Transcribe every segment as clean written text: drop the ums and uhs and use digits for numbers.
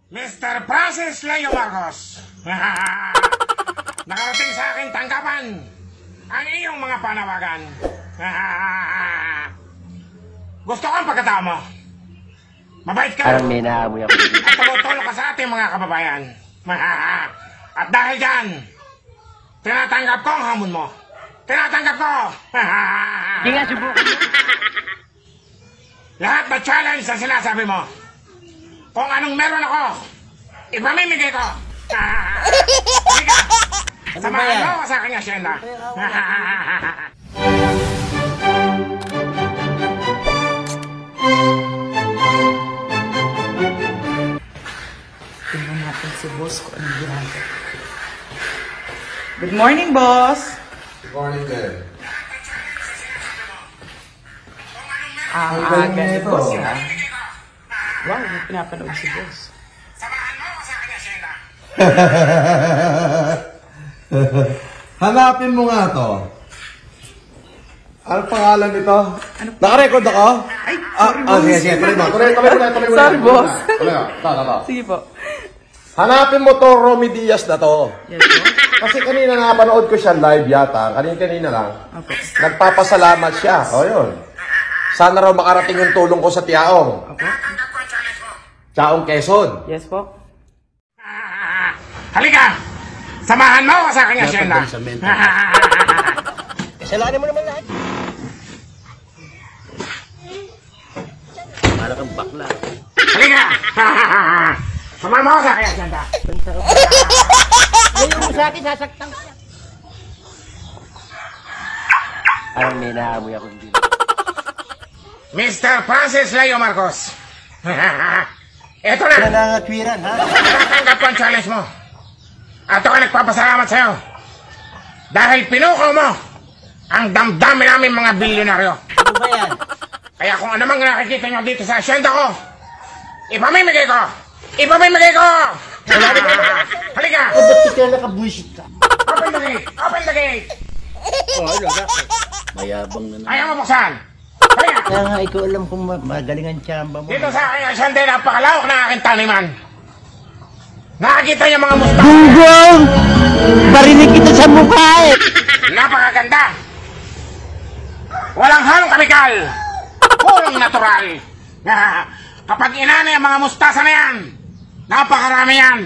Mr. Francis Leo Marcos, nakarating sa akin tanggapan ang iyong mga panawagan. Gusto ko ang pagkatao mo. Mabait ka. Parang may naamoy ako. At tumutulong ka sa ating mga kababayan. At dahil dyan, tinatanggap ko ang hamon mo. Tinatanggap ko. Hindi nga, subukan mo. Lahat ba challenge sa sinasabi mo? Kung anong meron ako, ipamimigay ko. Sige, samahan mo ako sa aking asyenda. Tingnan natin si boss kung anong ginagawa. Good morning, boss! Good morning, Ted. Ang aga ni boss, ha? Wow, may pinapanood si boss. Samahan mo ako sa aking asyenda. Hanapin mo nga to. Ano pangalan nito? Naka-record ako? Ay, sorry, boss. Sige. Tuloy mo. Sorry, boss. Tuloy mo. Tama. Sige po. Hanapin mo to, Romy Diaz na to. Yes, po. Kasi kanina napanood ko siya live yata. Kanina lang. Opo. Nagpapasalamat siya. O yun. Sana raw makarating yung tulong ko sa Tiaong. Opo. Tiaong Quezon. Yes po. Halika! Samahan mo ako sa aking asyenda. Kasalanan mo naman lahat. Para kang bakla. Halika! Samahan mo ako sa aking asyenda. Ngayon mo sa akin, sasaktan ka. Parang may naamoy ako. Mr. Francis Leo Marcos. Eto na! Nangangatwiran, ha? Natatanggap ko ang challenge mo. At ako nagpapasalamat sa'yo. Dahil pinukaw mo ang damdamin namin mga bilyonaryo. Ano ba yan? Kaya kung ano mang nakikita nyo dito sa asyenda ko, ipamimigay ko! Ipamimigay ko! Halika! O, ba't ka nakabuisit ka? Open the gate! Open the gate! Oh, ano ba? Mayabang na naman. Ayaw mo buksan! Halika! Kaya nga, ikaw alam kung magaling ang tsamba mo. Dito sa aking asyenda, napakalawak na aking taniman. Nakakita niyo mga musta. Dugong! Barinig kita sa mukha eh! Napakaganda! Walang halong kamikal! Purong natural! Kapag inanay ang mga mustasa na yan, napakarami yan!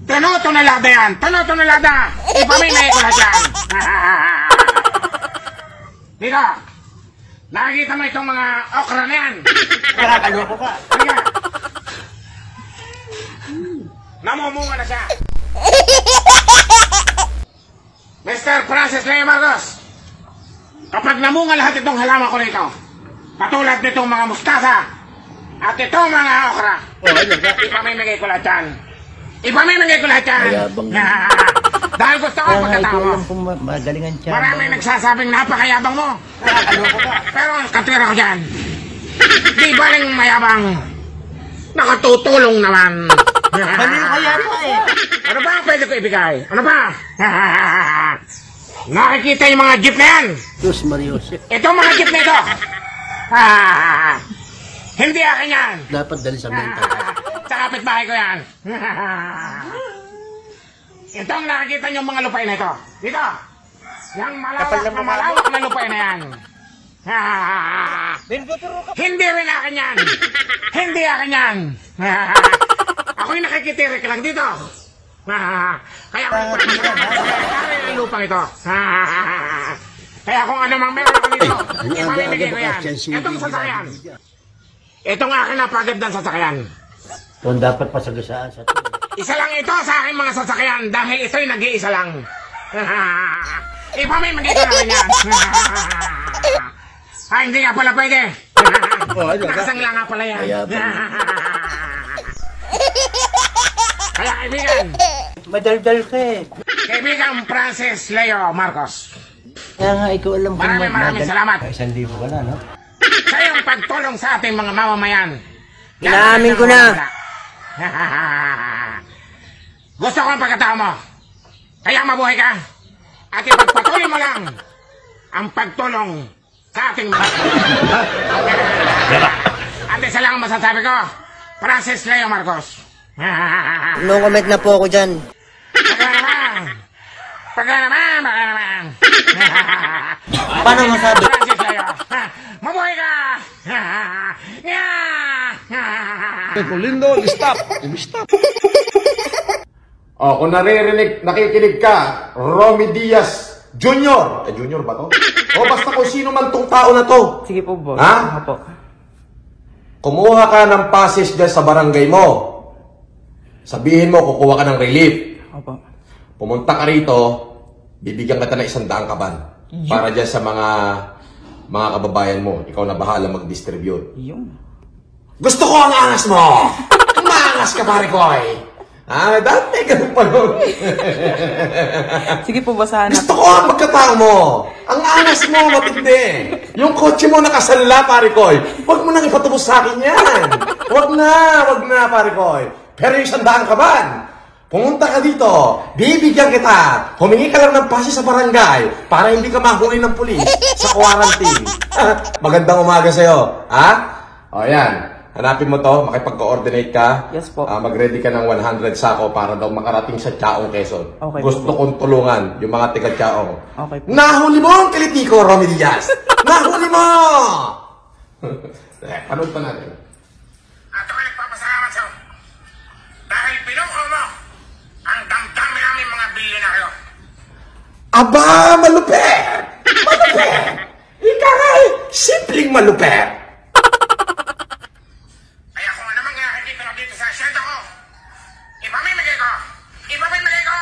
Tinutunalada yan! Tinutunalada! Ipamimigay ko lahat yan! Dito! Nakikita mo itong mga okra na yan! Nakakaloko ka. Halika! Namumunga na siya! Mr. Francis Leo Marcos, kapag namunga lahat itong halaman ko rito, patulad nitong mga mustasa at itong mga okra, Oh, ano ba? ipamimigay ko lahat yan. Ipamimigay ko lahat yan. Mayabang. Dahil gusto ko Kaya nga, pagkatao ikaw mo. alam kung magaling ang tsamba Marami mo. nagsasabing napakayabang mo. Nakakaloko ka. Pero ang katwira ko dyan, di baling mayabang, nakatutulong naman. Mali kaya pa eh. Ano ba ang pwede ko ibigay? Ano ba? Nakikita yung mga jeep na yan? Diyos Marios. Itong mga jeep na ito. Hindi akin yan. Dapat dali sa mental. Sa kapitbahay ko yan. Itong nakikita yung mga lupain na ito. Dito. Yung malawak na lupain na yan. Hindi rin akin yan. Hindi akin yan. Ako'y nakikitirik lang dito. Kaya kung ang lupang ito. Kaya kung ano mang meron ako dito, ipamimigay ko yan. Itong sasakyan. Itong akin na pagandang sasakyan. Kung dapat pasagasaan sa ito. Isa lang ito sa aking mga sasakyan dahil ito'y nag-iisa lang. Ipamimigay ko naman yan. Hindi nga pala pwede. Oh, ano ba? Nakasangla nga pala yan. Mayabang. Kaya kaibigan, Madaldal ka eh. kaibigan Francis Leo Marcos, Kaya nga, ikaw alam kung maraming salamat 1,000 ka na, no? sa iyong pagtulong sa ating mga mamamayan. Inaamin ko na. Gusto ko ang pagkatao mo. Kaya mabuhay ka. At ipagpatuloy mo lang ang pagtulong sa ating mga... At isa lang ang masasabi ko, Francis Leo Marcos. No comment na po ako dyan. Baka naman. Paano masabi? Francis sa'yo. Mabuhay ka! Lindo, stop! Stop! Oh, kung nakikinig ka, Romy Diaz Jr. Junior ba to? O basta kung sino man tong tao na to. Sige po, boss. Ha? Opo. Kumuha ka ng passes dyan sa barangay mo. Sabihin mo, kukuha ka ng relief. Opo. Pumunta ka rito, bibigyan kita ng 100 kaban. Para dyan sa mga kababayan mo. Ikaw na bahala mag-distribute. Yung. Gusto ko ang angas mo! Umangas ka, pare koy! Dati ganun pa nun. Sige po, boss. Hanap. Gusto ko ang pagkatao mo! Ang angas mo, matindi! Yung kotse mo nakasanla, pare koy! Huwag mo nang ipatubos sa akin yan! Huwag na, pare koy! Pero yung 100 kaban, pumunta ka dito, bibigyan kita, humingi ka lang ng pasi sa barangay para hindi ka mahuli ng pulis sa quarantine. Magandang umaga sa'yo. Ha? O yan, hanapin mo to, makipag-coordinate ka. Yes po. Mag-ready ka ng 100 sako para daw makarating sa Chaong, Quezon. Okay, Gusto po. kong tulungan yung mga tiga Chaong. Okay po. Nahuli mo ang kilitiko, Romy Diaz! Nahuli mo! Panood pa natin. At ako'y nagpapasalamat sa'yo. Dahil pinuko mo ang damdamin namin mga bilyonaryo. Aba, malupet! Malupet! Ika nga simpleng malupet! Kaya kung ano mangyari dito sa asyenda ko, ipamimigay ko! Ipamimigay ko!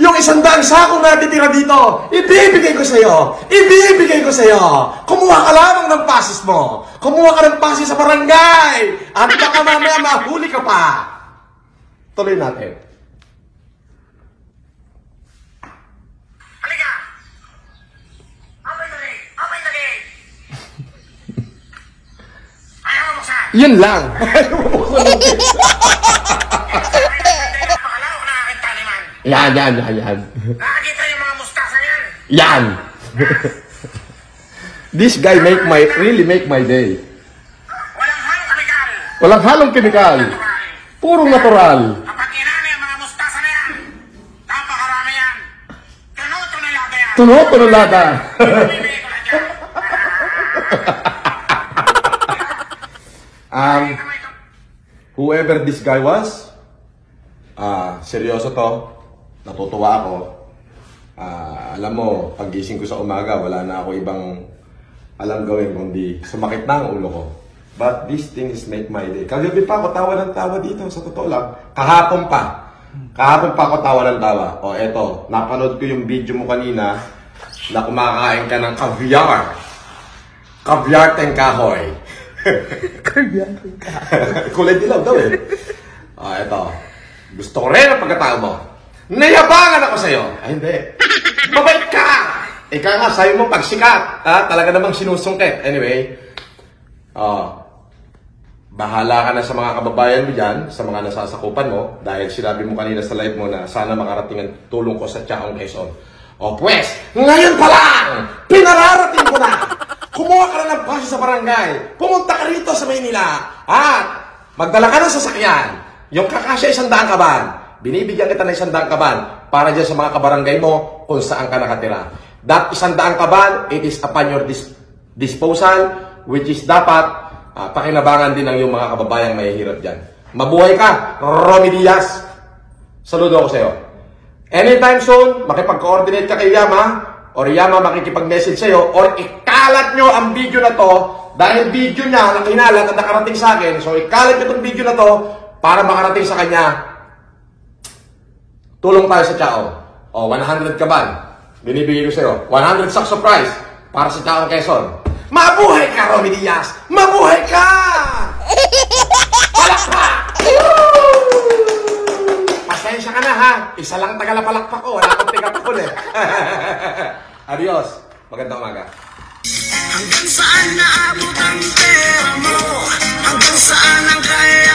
Yung 100 sakong natitira dito, ibibigay ko sa'yo! Ibibigay ko sa'yo! Kumuha ka lamang ng pasis mo! Kumuha ka ng pasis sa barangay! At baka mamaya mahuli ka pa! Tuloy natin. Halika! Open the gate! Open the gate! Ayaw mo buksan! Yun lang! Napakalawak na aking taliman. yan. Nakakita yung mga mustasa niyan. Yan! This guy really make my day. Walang halong kamikal. Walang halong kemikal. Purong natural. Kapag inani ang mga mustasa na yan, napakarami yan. Tuno-tunalada yan. Tuno-tunulada. Bibigay ko lang dyan. Whoever this guy was, seryoso to. Natutuwa ako. Alam mo, paggising ko sa umaga, wala na ako ibang alam gawin kundi sumakit na ang ulo ko. But these things make my day. Kagabi pa ako tawa ng tawa dito, sa totoo lang. Kahapon pa ako tawa ng tawa. O eto, napanood ko yung video mo kanina na kumakain ka ng caviar. Caviar teng kahoy. Kulay dilaw daw eh. Eto. Gusto ko rin ang pagkatao mo. Nayabangan ako sa'yo. Ay, hindi. Mabait ka! Ika nga, sayo mo pagsikat. Talaga namang sinusungkit. Anyway. Bahala ka na sa mga kababayan mo dyan, sa mga nasasakupan mo, dahil sinabi mo kanina sa live mo na sana makarating ang tulong ko sa Chaong, Quezon. O pues, ngayon pa lang! Pinararating ko na! Kumuha ka na ng pasi sa barangay. Pumunta ka rito sa Maynila. At magdala ka ng sasakyan. Yung kakasya 100 kaban. Binibigyan kita ng 100 kaban para dyan sa mga kabarangay mo kung saan ka nakatira. That 100 kaban, it is upon your disposal, which is dapat pakinabangan din ng yung mga kababayang mahihirap dyan. Mabuhay ka, Romy Diaz. Saludo ako sa'yo. Anytime soon, makipag-coordinate ka kay Yama, or Yama makikipag-message sa'yo, or ikalat nyo ang video na to, dahil video niya ang kinalat at nakarating sa akin, so ikalat nyo itong video na to, para makarating sa kanya, tulong tayo sa Chaong. O, 100 kaban. Binibigay ko sa'yo. 100 sacks of rice para sa Chaong, Quezon. Mabuhay ka, Romy Diaz! Mabuhay ka! Palakpak! Pasensya ka na, ha? Isa lang tagalapalakpak ko. Wala akong tigatakol, eh. Adios. Magandang umaga. Hanggang saan naabot ang pera mo? Hanggang saan ang kaya